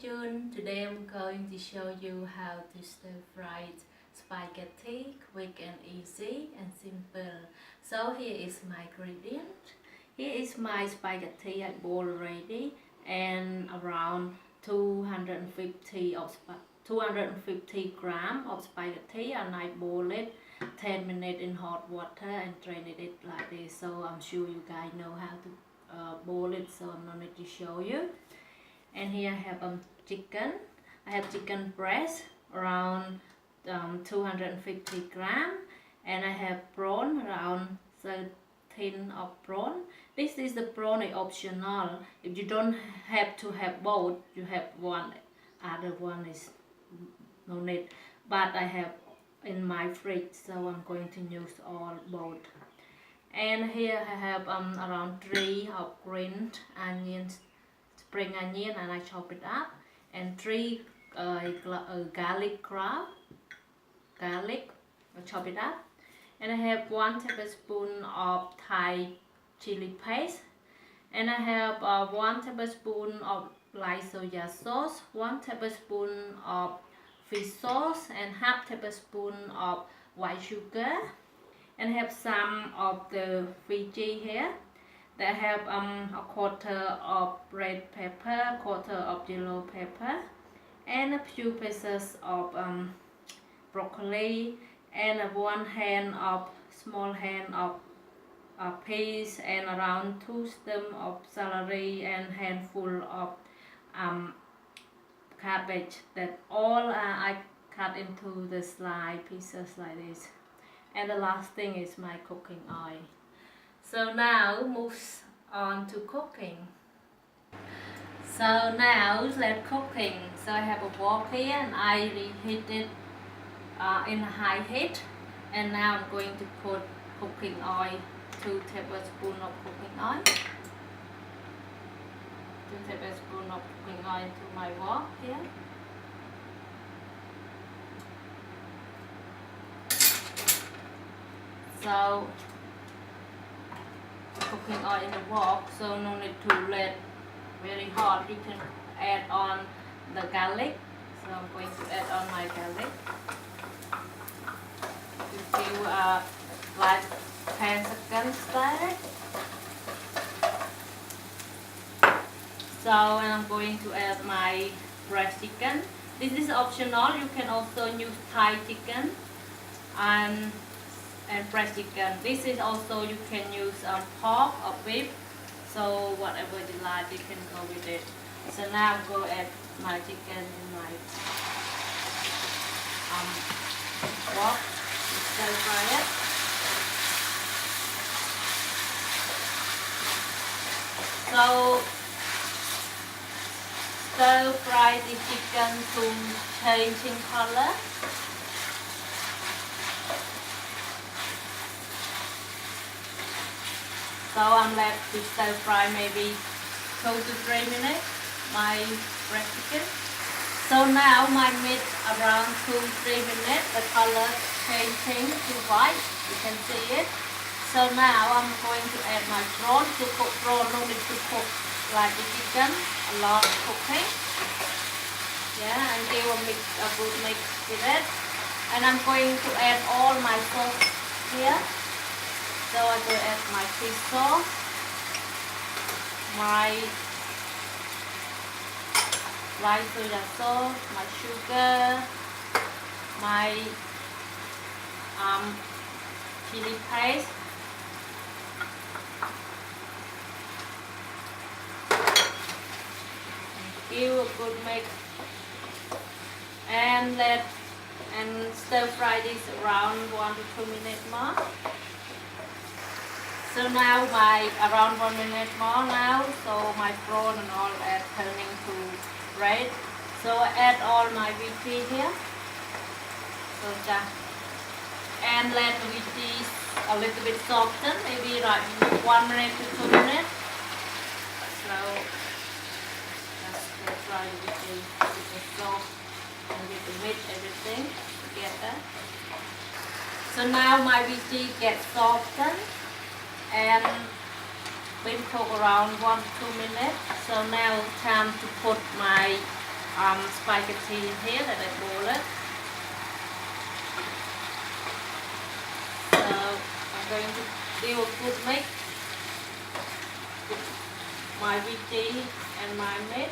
tuned. Today I'm going to show you how to stir fry spaghetti quick and easy and simple. So here is my ingredient. Here is my spaghetti I boiled already and around 250 gram of spaghetti, and I boil it 10 minutes in hot water and drain it like this. So I'm sure you guys know how to boil it, so I'm not need to show you. And here I have chicken. I have chicken breast around 250 gram, and I have prawn around 13 of prawn. This is the prawn is optional. If you don't have to have both, you have one. Other one is no need. But I have in my fridge, so I'm going to use all both. And here I have around 3 of green onions, spring onion, and I chop it up, and 3 garlic clove, garlic, I chop it up, and I have 1 tablespoon of Thai chili paste, and I have 1 tablespoon of light soya sauce, 1 tablespoon of fish sauce, and half tablespoon of white sugar, and I have some of the veggie here. They have a quarter of red pepper, quarter of yellow pepper, and a few pieces of broccoli, and small hand of peas, and around 2 stems of celery, and handful of cabbage. That all I cut into the slice pieces like this. And the last thing is my cooking oil. So now moves on to cooking. So now let's cooking. So I have a wok here and I reheat it in high heat. And now I'm going to put cooking oil, 2 tablespoons of cooking oil. 2 tablespoons of cooking oil into my wok here. So cooking oil in the wok, so no need to let very hot. You can add on the garlic. So I'm going to add on my garlic. A few like 10 seconds there. So, and I'm going to add my breast chicken. This is optional. You can also use Thai chicken and breast chicken. This is also, you can use pork or beef, so whatever you like, you can go with it. So now I'm going to add my chicken in my wok, stir fry it. So stir fry the chicken to changing color. So I'm left to stir fry maybe 2 to 3 minutes my breast chicken. So now my meat around 2 to 3 minutes, the color changing to white, you can see it. So now I'm going to add my prawn. To cook prawn, no need to cook like the chicken, a lot of cooking. Yeah, until a good mix with it. And I'm going to add all my sauce here. So I will add my fish sauce, my light soya sauce, my sugar, my chili paste, give a good mix, and stir fry this around 1 to 2 minutes more. So now around 1 minute more now, so my prawn and all are turning to red. So I add all my veggie here. So just, and let the veggie a little bit soften, maybe like 1 minute to 2 minutes. So just stir fry the veggie with the sauce and with the meat, everything together. So now my veggie gets softened. And been cooked around 1 to 2 minutes. So now time to put my spaghetti in here that I boiled. So I'm going to do a good mix with my veggie and my meat.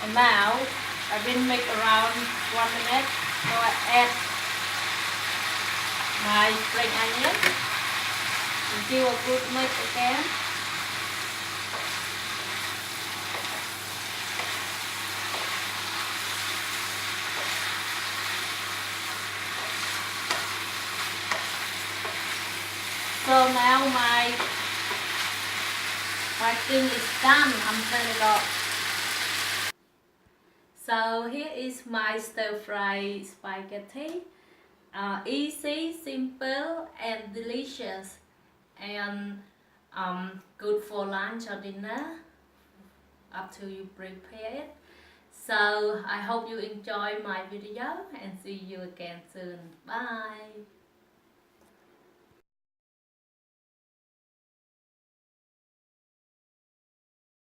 And now I've been mixed around 1 minute, so I add my spring onion and do a good mix again. So now my thing is done. I'm turning it off. So here is my stir-fry spaghetti. Easy, simple, and delicious, and good for lunch or dinner, up to you prepare it. So I hope you enjoy my video and see you again soon. Bye.